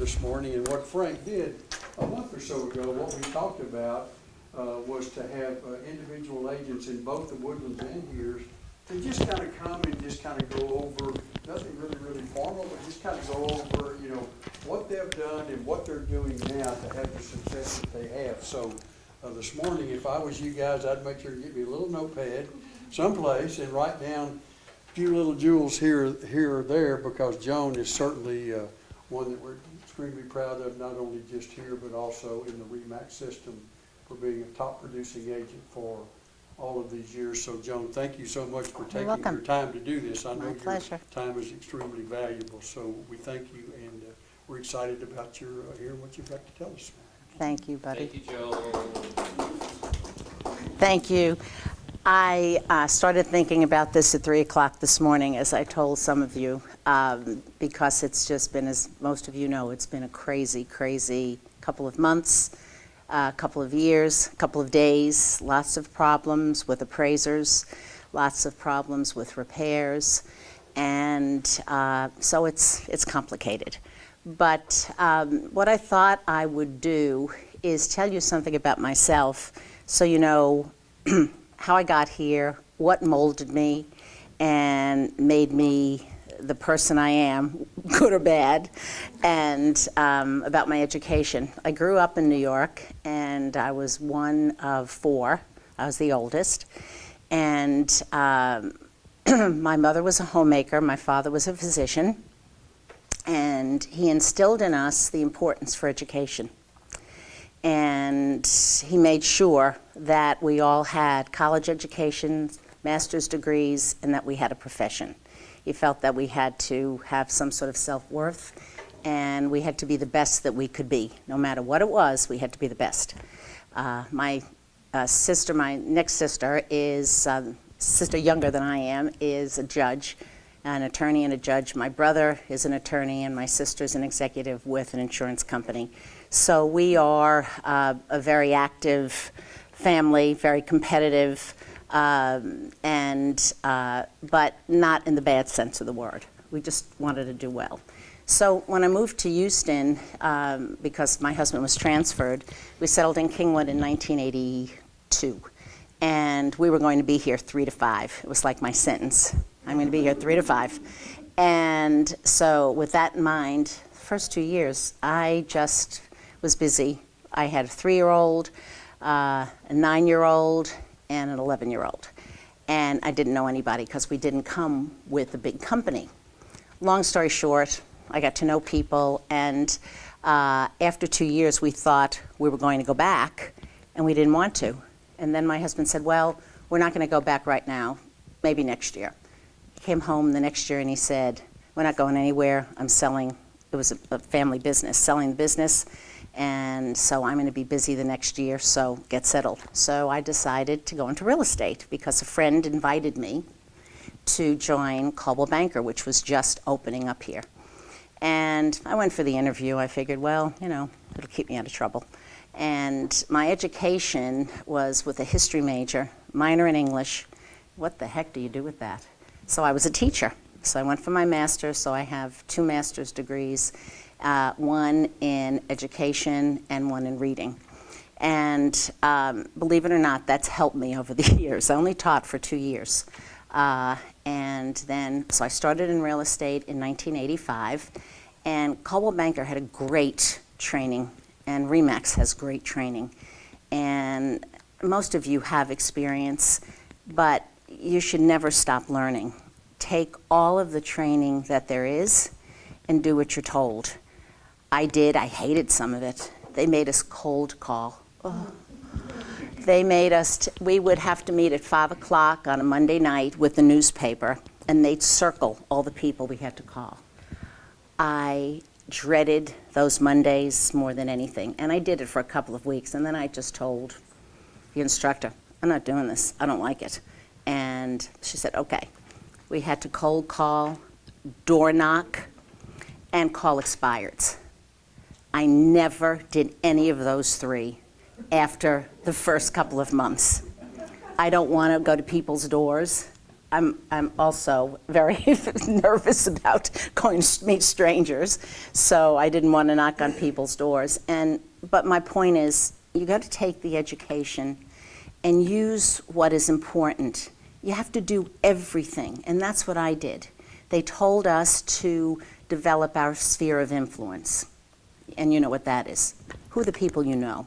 this morning. And what Frank did a month or so ago, what we talked about was to have individual agents in both the Woodlands and here to just kind of come and just kind of go over, nothing really formal, but just kind of go over, you know, what they've done and what they're doing now to have the success that they have. So this morning, if I was you guys, I'd make sure to get me a little notepad someplace and write down a few little jewels here or there, because Joan is certainly one that we're extremely proud of, not only just here, but also in the Remax system for being a top producing agent for all of these years. So Joan, thank you so much for taking your time to do this. I know your time is extremely valuable. So we thank you, and we're excited about your hearing what you've got to tell us. Thank you, buddy. Thank you, Joe. Thank you. I started thinking about this at 3 o'clock this morning, as I told some of you, because it's just been, as most of you know, it's been a crazy couple of months, couple of years, couple of days, lots of problems with appraisers, lots of problems with repairs, and so it's complicated. But what I thought I would do is tell you something about myself, so you know how I got here, what molded me and made me the person I am, good or bad, and about my education. I grew up in New York, and I was one of 4. I was the oldest. And my mother was a homemaker, my father was a physician, and he instilled in us the importance for education. And he made sure that we all had college educations, master's degrees, and that we had a profession. He felt that we had to have some sort of self-worth, and we had to be the best that we could be. No matter what it was, we had to be the best. My sister, my next sister, is sister younger than I am, is a judge, an attorney and a judge. My brother is an attorney, and my sister is an executive with an insurance company. So we are a very active family, very competitive, but not in the bad sense of the word. We just wanted to do well. So when I moved to Houston, because my husband was transferred, we settled in Kingwood in 1982. And we were going to be here 3 to 5. It was like my sentence. I'm going to be here 3 to 5. And so with that in mind, the first 2 years, I just was busy. I had a 3-year-old, a 9-year-old, and an 11-year-old. And I didn't know anybody because we didn't come with a big company. Long story short, I got to know people, and after 2 years, we thought we were going to go back, and we didn't want to. And then my husband said, well, we're not going to go back right now, maybe next year. He came home the next year and he said, we're not going anywhere. I'm selling, it was a family business, selling the business. And so I'm going to be busy the next year, so get settled. So I decided to go into real estate because a friend invited me to join Coldwell Banker, which was just opening up here. And I went for the interview. I figured, well, you know, it'll keep me out of trouble. And my education was with a history major, minor in English. What the heck do you do with that? So I was a teacher. So I went for my master's, so I have 2 master's degrees, one in education and one in reading. And believe it or not, that's helped me over the years. I only taught for 2 years. And then, so I started in real estate in 1985, and Coldwell Banker had a great training, and Remax has great training. And most of you have experience, but you should never stop learning. Take all of the training that there is and do what you're told. I did. I hated some of it. They made us cold call. Oh. They made us, we would have to meet at 5 o'clock on a Monday night with the newspaper, and they'd circle all the people we had to call. I dreaded those Mondays more than anything, and I did it for a couple of weeks, and then I just told the instructor, I'm not doing this. I don't like it. And she said, okay. We had to cold call, door knock, and call expireds. I never did any of those 3 after the first couple of months. I don't want to go to people's doors I'm also very nervous about going to meet strangers, so I didn't want to knock on people's doors. But my point is, you got to take the education and use what is important. You have to do everything, and that's what I did. They told us to develop our sphere of influence, and you know what that is. Who are the people you know?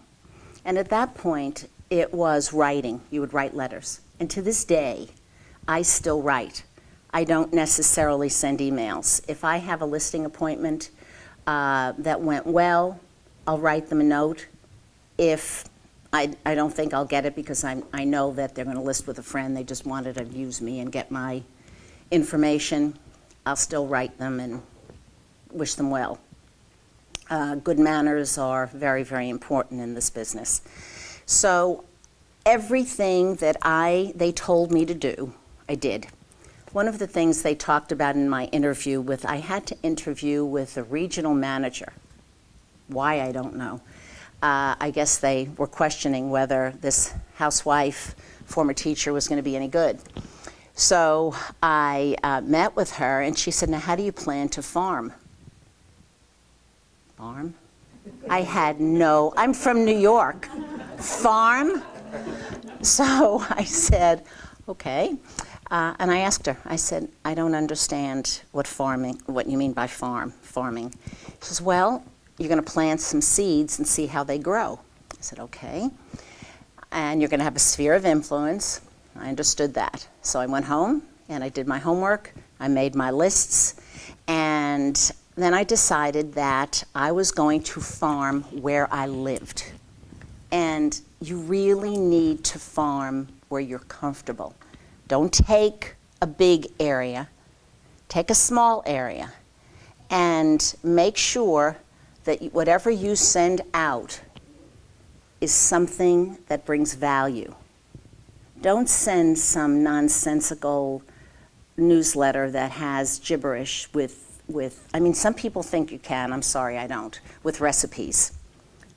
And at that point, it was writing. You would write letters. And to this day, I still write. I don't necessarily send emails. If I have a listing appointment that went well, I'll write them a note. If I don't think I'll get it because I know that they're going to list with a friend, they just wanted to use me and get my information, I'll still write them and wish them well. Good manners are very, very important in this business. So everything that they told me to do, I did. One of the things they talked about in my interview I had to interview with a regional manager. Why, I don't know. I guess they were questioning whether this housewife, former teacher, was going to be any good. So I met with her, and she said, now how do you plan to farm? Farm? I'm from New York. Farm? So I said, okay. And I asked her, I said, I don't understand what you mean by farming. She says, well, you're going to plant some seeds and see how they grow. I said, okay. And you're going to have a sphere of influence. I understood that. So I went home and I did my homework. I made my lists. And then I decided that I was going to farm where I lived. And you really need to farm where you're comfortable. Don't take a big area. Take a small area. And make sure that whatever you send out is something that brings value. Don't send some nonsensical newsletter that has gibberish some people think you can, I'm sorry, I don't, with recipes.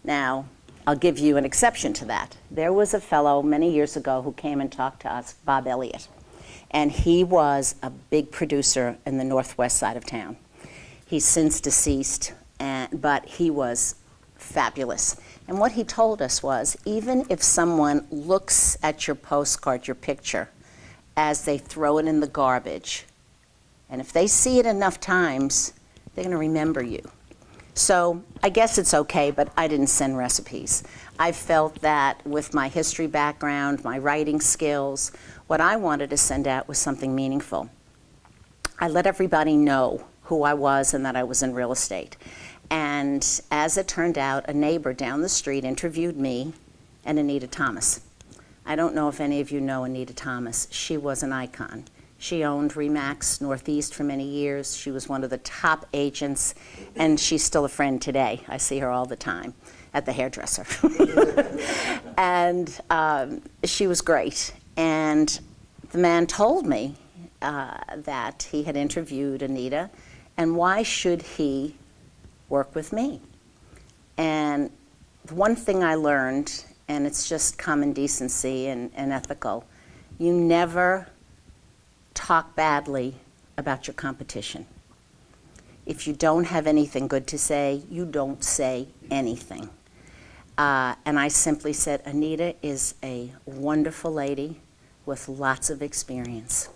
Now, I'll give you an exception to that. There was a fellow many years ago who came and talked to us, Bob Elliott, and he was a big producer in the northwest side of town. He's since deceased, but he was fabulous. And what he told us was, even if someone looks at your postcard, your picture, as they throw it in the garbage, and if they see it enough times, they're going to remember you. So I guess it's okay, but I didn't send recipes. I felt that with my history background, my writing skills, what I wanted to send out was something meaningful. I let everybody know who I was and that I was in real estate. And as it turned out, a neighbor down the street interviewed me and Anita Thomas. I don't know if any of you know Anita Thomas. She was an icon. She owned Remax Northeast for many years. She was one of the top agents, and she's still a friend today. I see her all the time at the hairdresser. And she was great. And the man told me that he had interviewed Anita, and why should he work with me? And the one thing I learned, and it's just common decency and ethical, you never talk badly about your competition. If you don't have anything good to say, you don't say anything. And I simply said, Anita is a wonderful lady with lots of experience.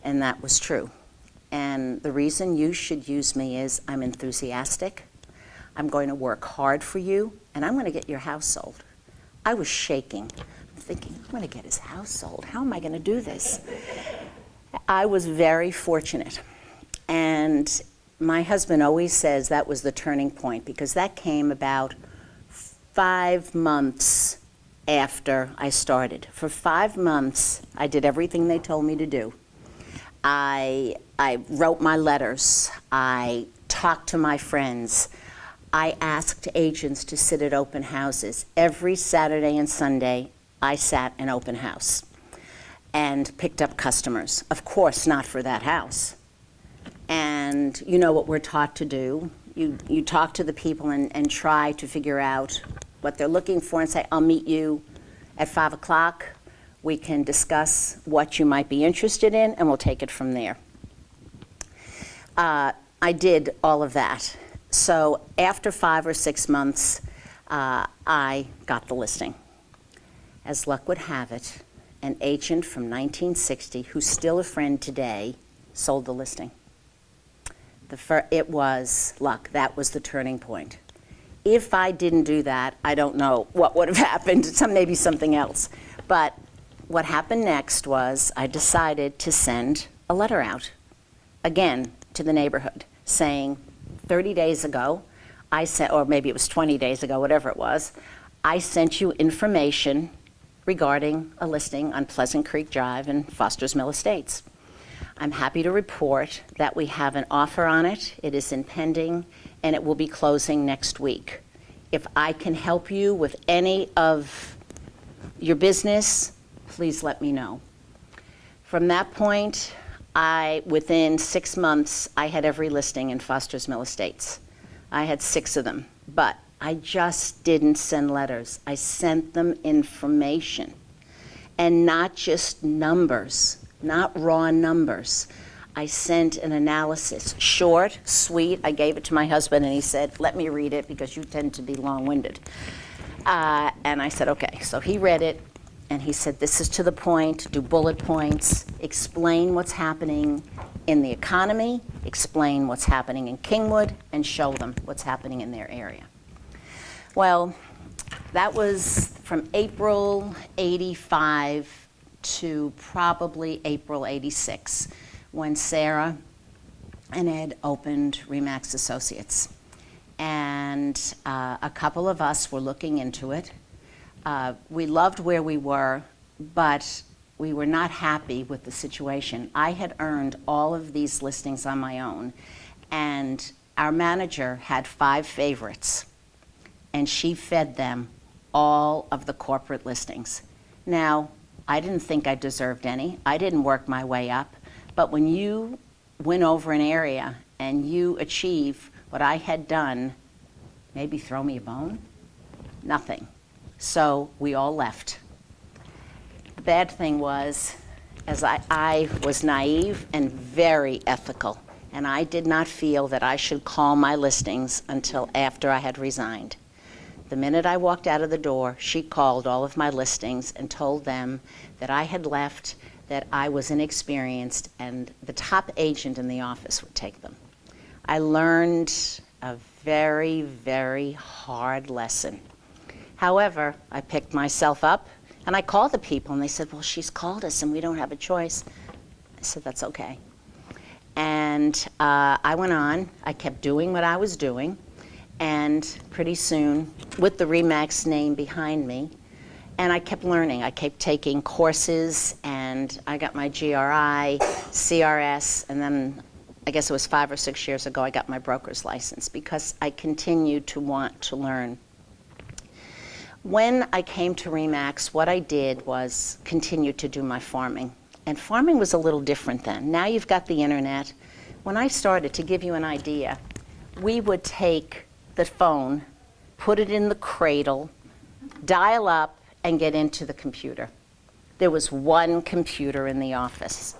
And that was true. And the reason you should use me is I'm enthusiastic, I'm going to work hard for you, and I'm going to get your house sold. I was shaking. I'm thinking, I'm going to get his house sold. How am I going to do this? I was very fortunate. And my husband always says that was the turning point, because that came about 5 months after I started. For 5 months, I did everything they told me to do. I wrote my letters. I talked to my friends. I asked agents to sit at open houses. Every Saturday and Sunday, I sat in open house and picked up customers. Of course, not for that house. And you know what we're taught to do. You talk to the people and try to figure out what they're looking for and say, I'll meet you at 5 o'clock, We can discuss what you might be interested in, and we'll take it from there. I did all of that. So after 5 or 6 months, I got the listing. As luck would have it, an agent from 1960, who's still a friend today, sold the listing. It was luck. That was the turning point. If I didn't do that, I don't know what would have happened. Maybe something else. But what happened next was I decided to send a letter out, again, to the neighborhood, saying 30 days ago, I sent, or maybe it was 20 days ago, whatever it was, I sent you information regarding a listing on Pleasant Creek Drive in Foster's Mill Estates. I'm happy to report that we have an offer on it. It is in pending, and it will be closing next week. If I can help you with any of your business, please let me know. From that point, within 6 months, I had every listing in Foster's Mill Estates. I had 6 of them, but I just didn't send letters. I sent them information, and not just numbers, not raw numbers. I sent an analysis, short, sweet. I gave it to my husband, and he said, let me read it because you tend to be long-winded. And I said, okay. So he read it, and he said, this is to the point, do bullet points, explain what's happening in the economy, explain what's happening in Kingwood, and show them what's happening in their area. Well, that was from April 85 to probably April 86, when Sarah and Ed opened Remax Associates. And a couple of us were looking into it. We loved where we were, but we were not happy with the situation. I had earned all of these listings on my own, and our manager had 5 favorites, and she fed them all of the corporate listings. Now, I didn't think I deserved any. I didn't work my way up. But when you win over an area and you achieve what I had done, maybe throw me a bone? Nothing. So we all left. The bad thing was, as I was naive and very ethical, and I did not feel that I should call my listings until after I had resigned. The minute I walked out of the door, she called all of my listings and told them that I had left, that I was inexperienced, and the top agent in the office would take them. I learned a very, very hard lesson. However, I picked myself up, and I called the people, and they said, well, she's called us, and we don't have a choice. I said, that's okay. And I went on. I kept doing what I was doing. And pretty soon, with the Remax name behind me, and I kept learning. I kept taking courses, and I got my GRI, CRS, and then I guess it was 5 or 6 years ago I got my broker's license because I continued to want to learn. When I came to Remax, what I did was continue to do my farming. And farming was a little different then. Now you've got the internet. When I started, to give you an idea, we would take the phone, put it in the cradle, dial up, and get into the computer. There was one computer in the office.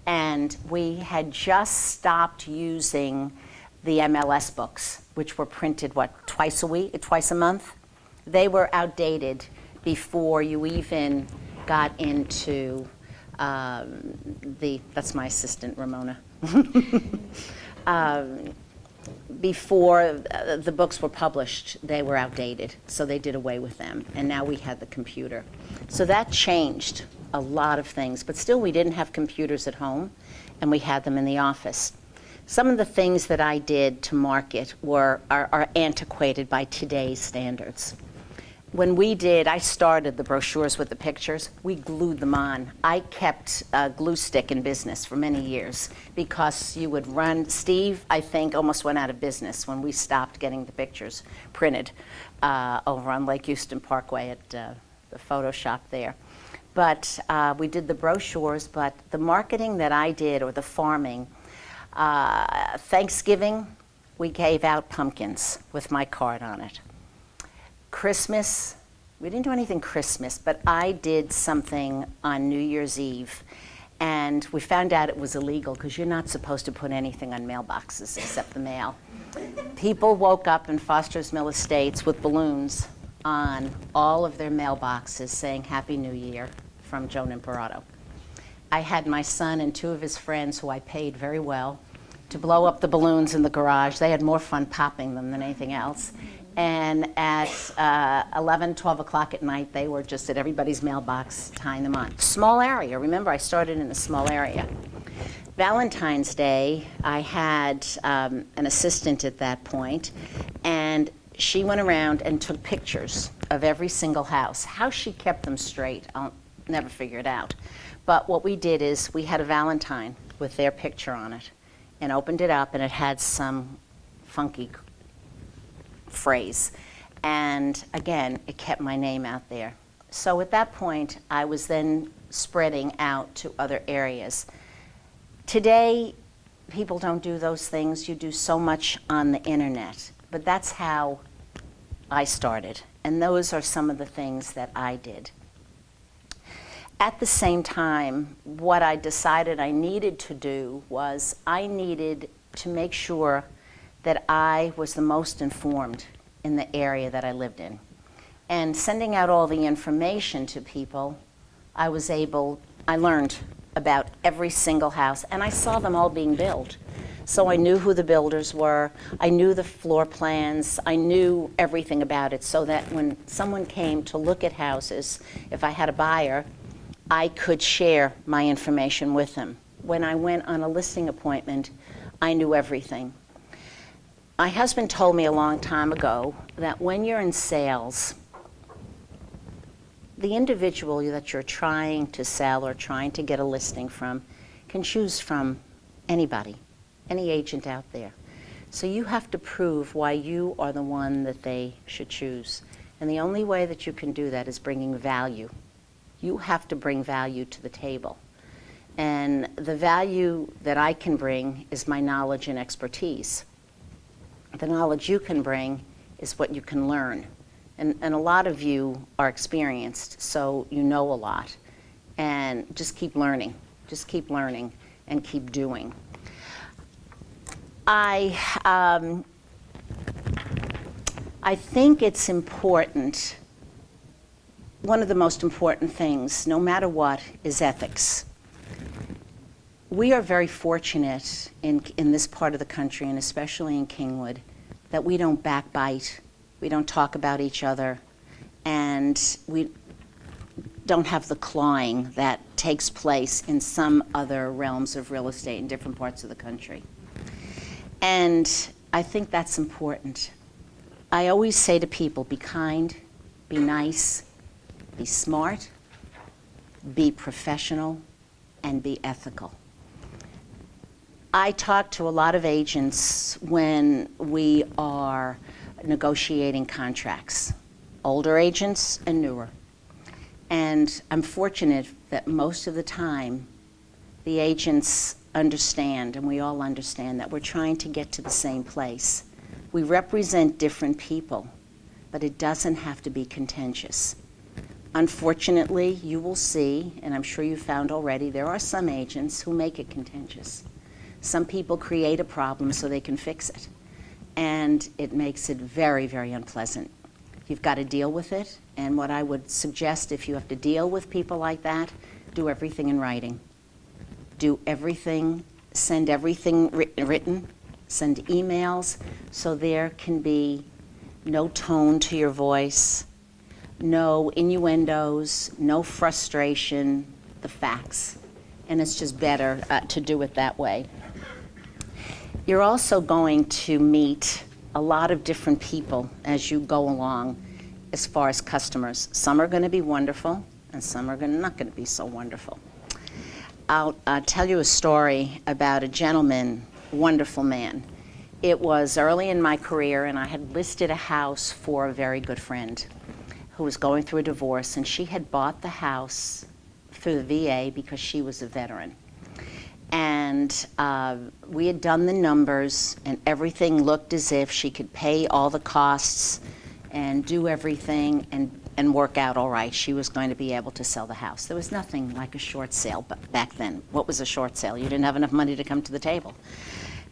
And we had just stopped using the MLS books, which were printed, twice a month? They were outdated before you even got into that's my assistant, Ramona. Before the books were published, they were outdated, so they did away with them, and now we had the computer. So that changed a lot of things, but still we didn't have computers at home, and we had them in the office. Some of the things that I did to market are antiquated by today's standards. When I started the brochures with the pictures, we glued them on. I kept a glue stick in business for many years because you would run. Steve, I think, almost went out of business when we stopped getting the pictures printed over on Lake Houston Parkway at the photo shop there. But we did the brochures, but the marketing that I did, or the farming, Thanksgiving, we gave out pumpkins with my card on it. Christmas, We didn't do anything Christmas, but I did something on New Year's Eve, and we found out it was illegal because you're not supposed to put anything on mailboxes except the mail. People woke up in Foster's Mill Estates with balloons on all of their mailboxes saying Happy New Year from Joan Imperato. I had my son and 2 of his friends, who I paid very well, to blow up the balloons in the garage. They had more fun popping them than anything else. And at 11, 12 o'clock at night, they were just at everybody's mailbox tying them on. Small area. Remember, I started in a small area. Valentine's Day, I had an assistant at that point, and she went around and took pictures of every single house. How she kept them straight, I'll never figure it out. But what we did is we had a Valentine with their picture on it, and opened it up, and it had some funky phrase. And again, it kept my name out there. So at that point, I was then spreading out to other areas. Today, people don't do those things. You do so much on the internet. But that's how I started. And those are some of the things that I did. At the same time, what I decided I needed to do was I needed to make sure that I was the most informed in the area that I lived in. And sending out all the information to people, I learned about every single house, and I saw them all being built. So I knew who the builders were, I knew the floor plans, I knew everything about it, so that when someone came to look at houses, if I had a buyer, I could share my information with them. When I went on a listing appointment, I knew everything. My husband told me a long time ago that when you're in sales, the individual that you're trying to sell or trying to get a listing from can choose from anybody, any agent out there. So you have to prove why you are the one that they should choose. And the only way that you can do that is bringing value. You have to bring value to the table. And the value that I can bring is my knowledge and expertise. The knowledge you can bring is what you can learn. And a lot of you are experienced, so you know a lot. And just keep learning and keep doing. I think it's important. One of the most important things, no matter what, is ethics. We are very fortunate in this part of the country, and especially in Kingwood, that we don't backbite, we don't talk about each other, and we don't have the clawing that takes place in some other realms of real estate in different parts of the country. And I think that's important. I always say to people, be kind, be nice, be smart, be professional, and be ethical. I talk to a lot of agents when we are negotiating contracts, older agents and newer. And I'm fortunate that most of the time the agents understand, and we all understand, that we're trying to get to the same place. We represent different people, but it doesn't have to be contentious. Unfortunately, you will see, and I'm sure you found already, there are some agents who make it contentious. Some people create a problem so they can fix it, and it makes it very, very unpleasant. You've got to deal with it, and what I would suggest, if you have to deal with people like that, do everything in writing. Do everything, send everything written, send emails, so there can be no tone to your voice, no innuendos, no frustration, the facts. And it's just better to do it that way. You're also going to meet a lot of different people as you go along as far as customers. Some are going to be wonderful, and some are not going to be so wonderful. I'll tell you a story about a gentleman, wonderful man. It was early in my career, and I had listed a house for a very good friend who was going through a divorce, and she had bought the house through the VA because she was a veteran. And we had done the numbers, and everything looked as if she could pay all the costs and do everything and and work out all right. She was going to be able to sell the house. There was nothing like a short sale back then. What was a short sale? You didn't have enough money to come to the table.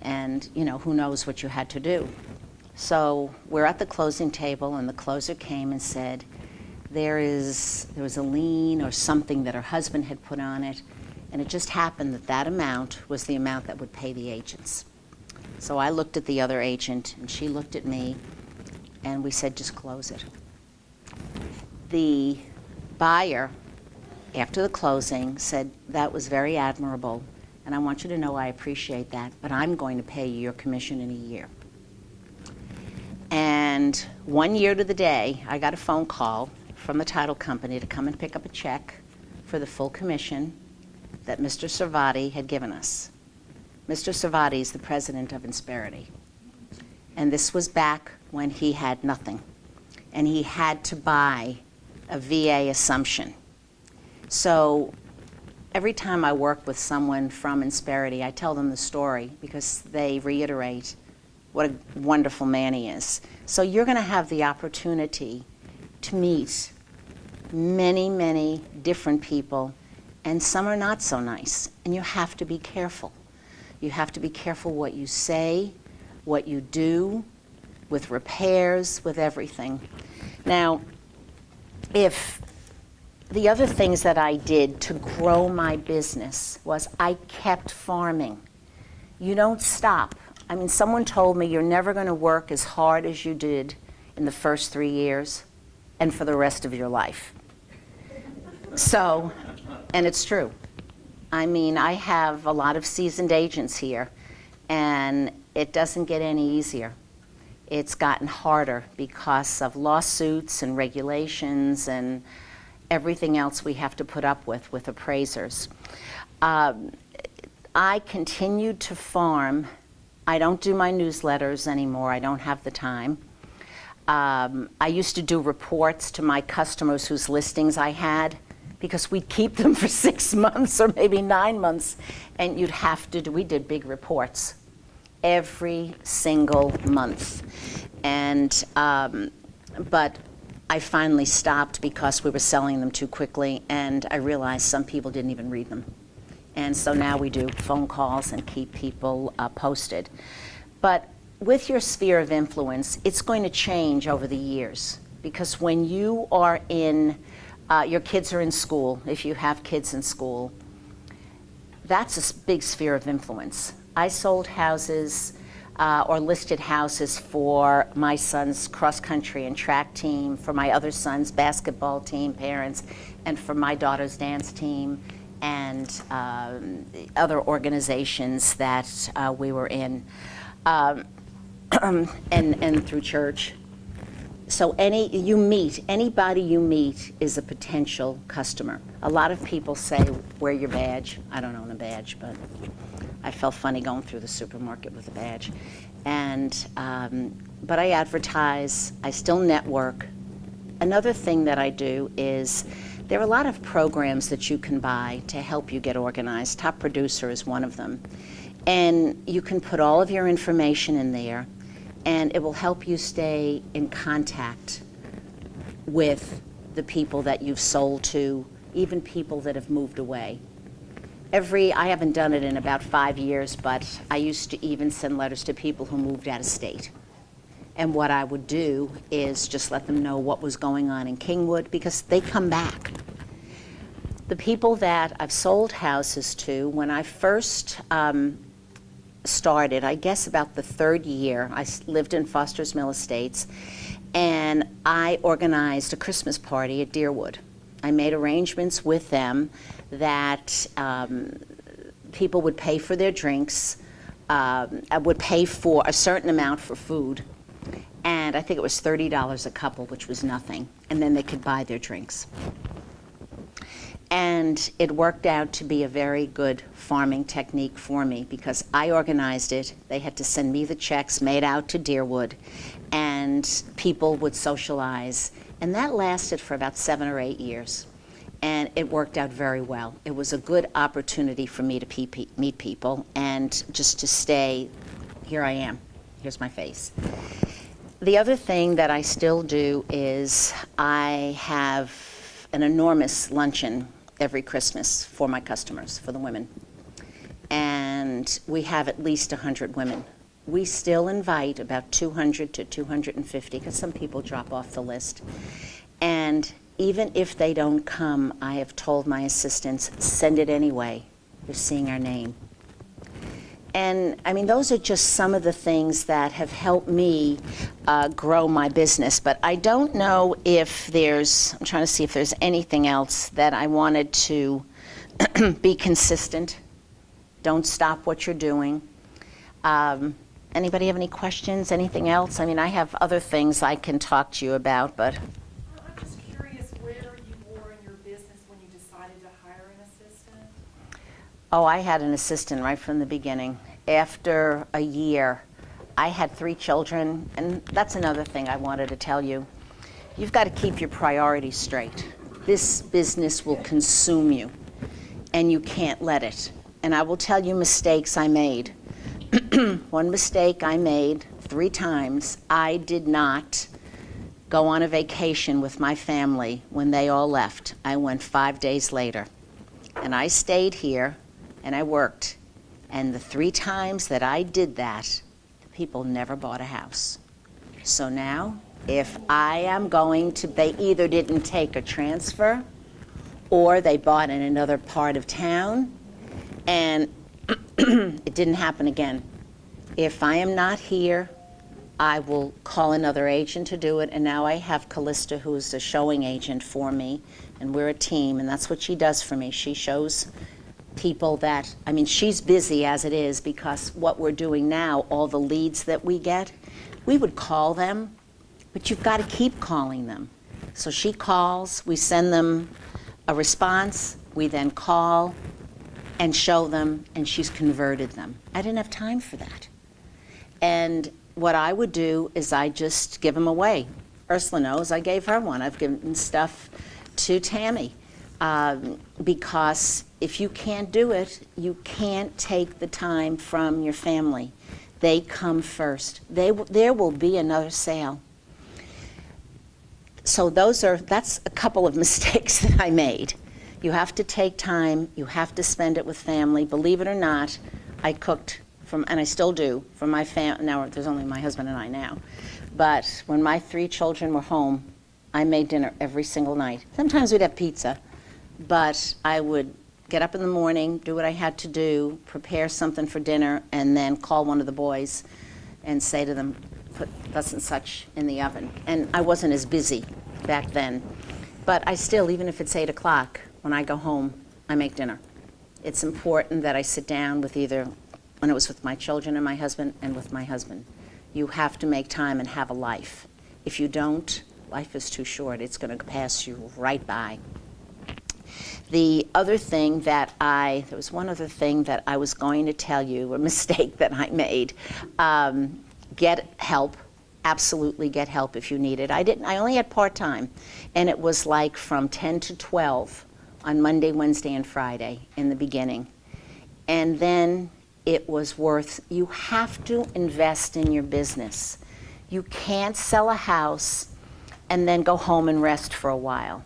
And, you know, who knows what you had to do. So we're at the closing table, and the closer came and said, there was a lien or something that her husband had put on it, and it just happened that that amount was the amount that would pay the agents. So I looked at the other agent, and she looked at me, and we said, just close it. The buyer, after the closing, said, that was very admirable, and I want you to know I appreciate that, but I'm going to pay you your commission in a year. And 1 year to the day, I got a phone call from the title company to come and pick up a check for the full commission that Mr. Servati had given us. Mr. Servati is the president of Imperato. And this was back when he had nothing. And he had to buy a VA assumption. So every time I work with someone from Imperato, I tell them the story because they reiterate what a wonderful man he is. So you're going to have the opportunity to meet many, many different people, and some are not so nice, and you have to be careful. You have to be careful what you say, what you do, with repairs, with everything. Now, if the other things that I did to grow my business was I kept farming. You don't stop. I mean, someone told me you're never going to work as hard as you did in the first 3 years and for the rest of your life. So, and it's true. I mean, I have a lot of seasoned agents here, and it doesn't get any easier. It's gotten harder because of lawsuits and regulations and everything else we have to put up with appraisers. I continued to farm. I don't do my newsletters anymore. I don't have the time. I used to do reports to my customers whose listings I had, because we'd keep them for 6 months or maybe 9 months, and you'd have to do, we did big reports every single month. And, but I finally stopped because we were selling them too quickly, and I realized some people didn't even read them. And so now we do phone calls and keep people posted. But with your sphere of influence, it's going to change over the years, because when you are in, your kids are in school, if you have kids in school, that's a big sphere of influence. I sold houses or listed houses for my son's cross-country and track team, for my other son's basketball team parents, and for my daughter's dance team, and other organizations that we were in, and through church. So anybody you meet is a potential customer. A lot of people say, wear your badge. I don't own a badge, but I felt funny going through the supermarket with a badge. And, but I advertise, I still network. Another thing that I do is, there are a lot of programs that you can buy to help you get organized. Top Producer is one of them. And you can put all of your information in there, and it will help you stay in contact with the people that you've sold to, even people that have moved away. I haven't done it in about 5 years, but I used to even send letters to people who moved out of state. And what I would do is just let them know what was going on in Kingwood, because they come back. The people that I've sold houses to, when I first started, I guess about the 3rd year, I lived in Foster's Mill Estates, and I organized a Christmas party at Deerwood. I made arrangements with them that people would pay for their drinks, I would pay for a certain amount for food, and I think it was $30 a couple, which was nothing, and then they could buy their drinks. And it worked out to be a very good farming technique for me, because I organized it. They had to send me the checks made out to Deerwood, and people would socialize. And that lasted for about 7 or 8 years. And it worked out very well. It was a good opportunity for me to meet people and just to stay, here I am, here's my face. The other thing that I still do is I have an enormous luncheon every Christmas for my customers, for the women. And we have at least 100 women. We still invite about 200 to 250, because some people drop off the list. And even if they don't come, I have told my assistants, send it anyway. They're seeing our name. And I mean, those are just some of the things that have helped me grow my business. But I don't know if I'm trying to see if there's anything else that I wanted to be consistent. Don't stop what you're doing. Anybody have any questions, anything else? I mean, I have other things I can talk to you about, but. I'm just curious where you were in your business when you decided to hire an assistant? Oh, I had an assistant right from the beginning. After a year, I had 3 children, and that's another thing I wanted to tell you. You've got to keep your priorities straight. This business will consume you, and you can't let it. And I will tell you mistakes I made. One mistake I made 3 times, I did not go on a vacation with my family when they all left. I went 5 days later. And I stayed here and I worked. And the 3 times that I did that, the people never bought a house. So now, if I am going to, they either didn't take a transfer or they bought in another part of town, and it didn't happen again. If I am not here, I will call another agent to do it, and now I have Callista, who's a showing agent for me, and we're a team, and that's what she does for me. She shows people that, I mean, she's busy as it is, because what we're doing now, all the leads that we get, we would call them, but you've got to keep calling them. So she calls, we send them a response, we then call and show them, and she's converted them. I didn't have time for that. And what I would do is I just give them away. Ursula knows I gave her one. I've given stuff to Tammy. Because if you can't do it, you can't take the time from your family. They come first. There will be another sale. So that's a couple of mistakes that I made. You have to take time, you have to spend it with family. Believe it or not, I cooked and I still do, for my family. Now there's only my husband and I now. But when my 3 children were home, I made dinner every single night. Sometimes we'd have pizza, but I would get up in the morning, do what I had to do, prepare something for dinner, and then call one of the boys and say to them, put thus and such in the oven. And I wasn't as busy back then. But I still, even if it's 8 o'clock, when I go home, I make dinner. It's important that I sit down with either, when it was with my children and my husband, and with my husband. You have to make time and have a life. If you don't, life is too short. It's going to pass you right by. The other thing there was one other thing that I was going to tell you, a mistake that I made. Get help. Absolutely get help if you need it. I only had part-time, and it was like from 10 to 12 on Monday, Wednesday, and Friday in the beginning. And then it was you have to invest in your business. You can't sell a house and then go home and rest for a while.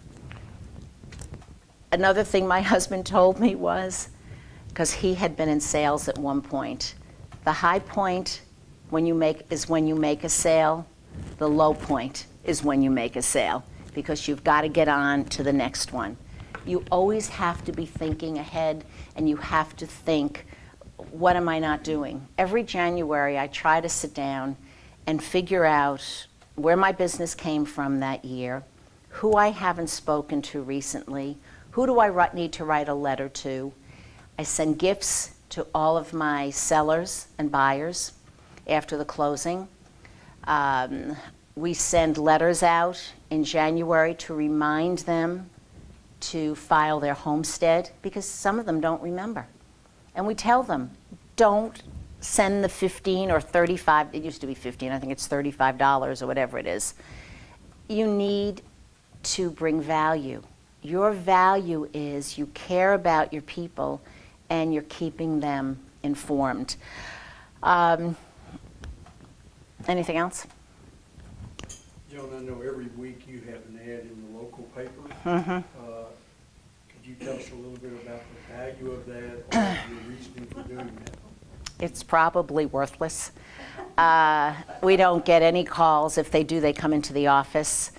Another thing my husband told me was, because he had been in sales at one point, the high point is when you make a sale, the low point is when you make a sale, because you've got to get on to the next one. You always have to be thinking ahead, and you have to think, what am I not doing? Every January I try to sit down and figure out where my business came from that year, who I haven't spoken to recently, who do I need to write a letter to. I send gifts to all of my sellers and buyers after the closing. We send letters out in January to remind them to file their homestead, because some of them don't remember. And we tell them, don't send the 15 or 35, it used to be 15, I think it's $35 or whatever it is. You need to bring value. Your value is you care about your people and you're keeping them informed. Anything else? Joan, I know every week you have an ad in the local paper. Mm-hmm. Could you tell us a little bit about the value of that or your reasoning for doing that? It's probably worthless. We don't get any calls. If they do, they come into the office.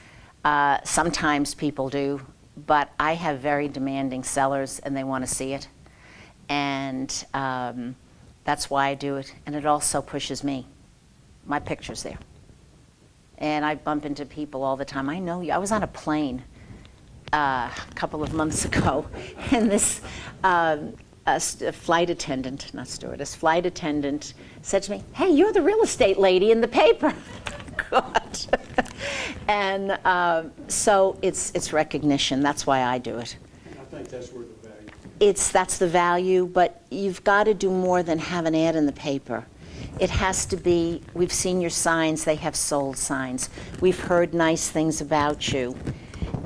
Sometimes people do, but I have very demanding sellers and they want to see it. And that's why I do it. And it also pushes me. My picture's there. And I bump into people all the time. I know you. I was on a plane a couple of months ago, and this flight attendant, not stewardess, flight attendant said to me, "Hey, you're the real estate lady in the paper." God. And so it's recognition. That's why I do it. I think that's where the value is. That's the value, but you've got to do more than have an ad in the paper. It has to be, we've seen your signs, they have sold signs. We've heard nice things about you.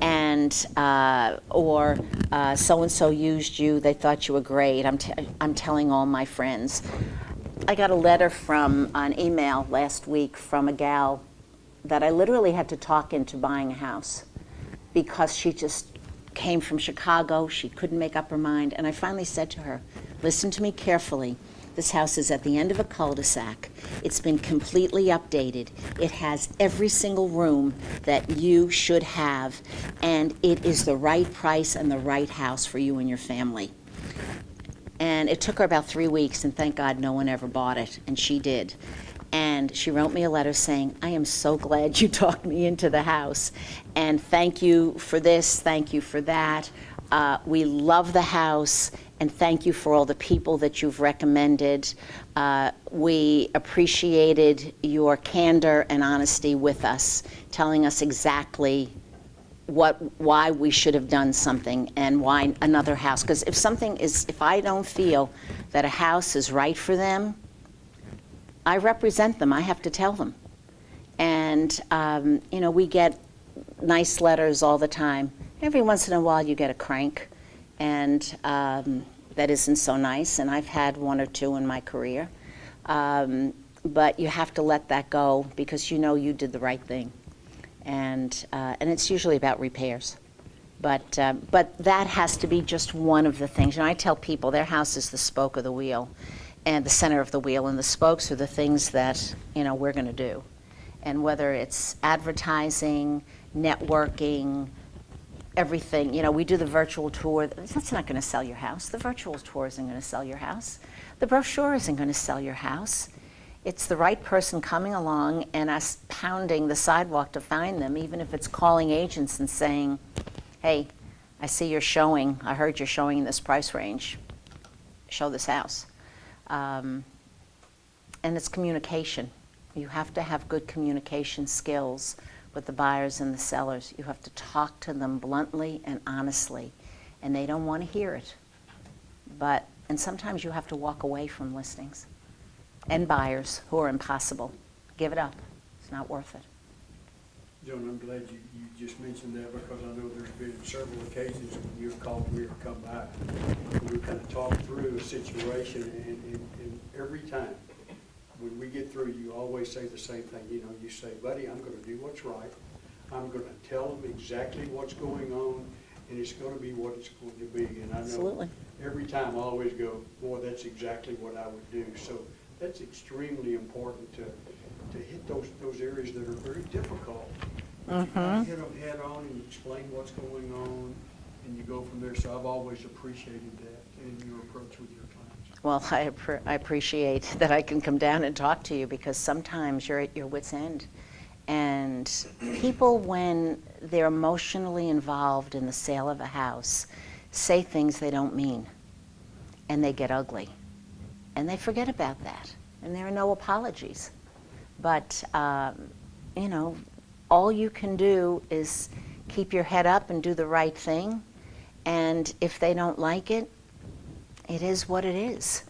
And, or so-and-so used you, they thought you were great. I'm telling all my friends. I got a letter from an email last week from a gal that I literally had to talk into buying a house because she just came from Chicago. She couldn't make up her mind. And I finally said to her, listen to me carefully. This house is at the end of a cul-de-sac. It's been completely updated. It has every single room that you should have, and it is the right price and the right house for you and your family. And it took her about 3 weeks, and thank God no one ever bought it, and she did. And she wrote me a letter saying, I am so glad you talked me into the house, and thank you for this, thank you for that. We love the house, and thank you for all the people that you've recommended. We appreciated your candor and honesty with us, telling us exactly why we should have done something and why another house. Because if I don't feel that a house is right for them, I represent them. I have to tell them. And we get nice letters all the time. Every once in a while you get a crank, and that isn't so nice, and I've had one or two in my career. But you have to let that go because you know you did the right thing. And it's usually about repairs. But that has to be just one of the things. I tell people their house is the spoke of the wheel and the center of the wheel, and the spokes are the things that we're going to do. And whether it's advertising, networking, everything. We do the virtual tour. That's not going to sell your house. The virtual tour isn't going to sell your house. The brochure isn't going to sell your house. It's the right person coming along and us pounding the sidewalk to find them, even if it's calling agents and saying, hey, I see you're showing, I heard you're showing in this price range. Show this house. And it's communication. You have to have good communication skills with the buyers and the sellers. You have to talk to them bluntly and honestly, and they don't want to hear it. And sometimes you have to walk away from listings and buyers who are impossible. Give it up. It's not worth it. Joan, I'm glad you just mentioned that because I know there's been several occasions when you've called me or come by. We kind of talked through a situation, and every time when we get through, you always say the same thing. You say, buddy, I'm going to do what's right. I'm going to tell them exactly what's going on, and it's going to be what it's going to be. And I know Absolutely. Every time I always go, boy, that's exactly what I would do. So that's extremely important to hit those areas that are very difficult. You gotta hit them head on and you explain what's going on, and you go from there. So I've always appreciated that in your approach with your clients. Well, I appreciate that I can come down and talk to you because sometimes you're at your wit's end. And people, when they're emotionally involved in the sale of a house, say things they don't mean, and they get ugly. And they forget about that, and there are no apologies. But, all you can do is keep your head up and do the right thing. And if they don't like it, it is what it is.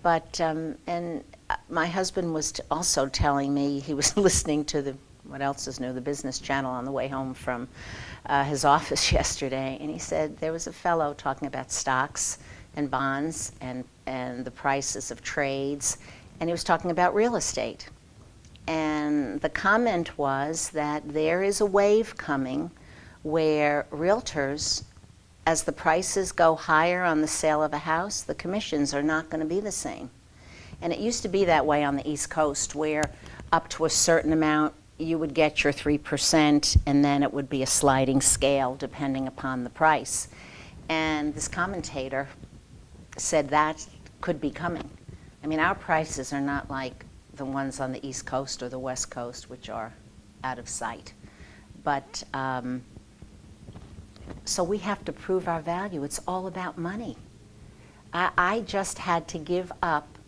But, and my husband was also telling me, he was listening to what else is new, the Business Channel on the way home from his office yesterday. And he said there was a fellow talking about stocks and bonds and the prices of trades. And he was talking about real estate. And the comment was that there is a wave coming where realtors, as the prices go higher on the sale of a house, the commissions are not going to be the same. And it used to be that way on the East Coast, where up to a certain amount you would get your 3%, and then it would be a sliding scale depending upon the price. And this commentator said that could be coming. I mean, our prices are not like the ones on the East Coast or the West Coast, which are out of sight. But so we have to prove our value. It's all about money. I just had to give up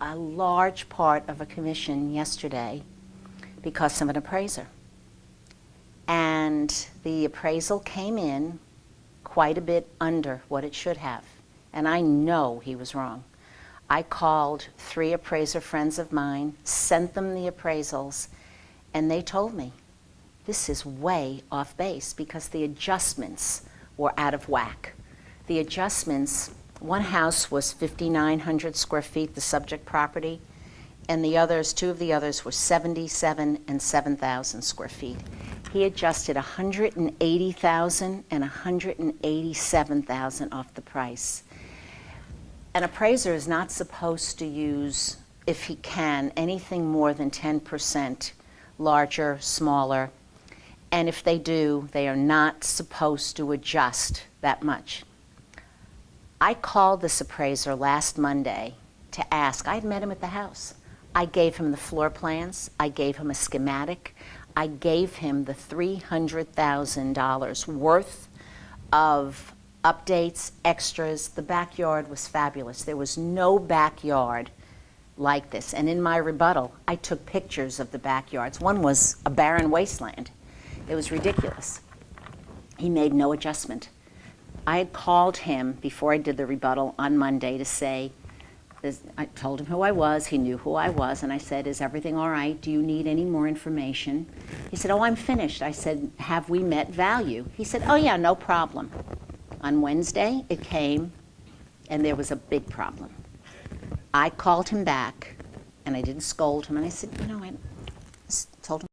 a large part of a commission yesterday because of an appraiser. And the appraisal came in quite a bit under what it should have. And I know he was wrong. I called 3 appraiser friends of mine, sent them the appraisals, and they told me, this is way off base because the adjustments were out of whack. The adjustments, one house was 5,900 square feet, the subject property, and the others, 2 of the others were 77 and 7,000 square feet. He adjusted 180,000 and 187,000 off the price. An appraiser is not supposed to use, if he can, anything more than 10% larger, smaller. And if they do, they are not supposed to adjust that much. I called this appraiser last Monday to ask. I had met him at the house. I gave him the floor plans. I gave him a schematic. I gave him the $300,000 worth of updates, extras. The backyard was fabulous. There was no backyard like this. And in my rebuttal, I took pictures of the backyards. One was a barren wasteland. It was ridiculous. He made no adjustment. I had called him before I did the rebuttal on Monday to say, I told him who I was, he knew who I was, and I said, is everything all right? Do you need any more information? He said, oh, I'm finished. I said, have we met value? He said, oh yeah, no problem. On Wednesday, it came, and there was a big problem. I called him back, and I didn't scold him, and I said, you know, I told him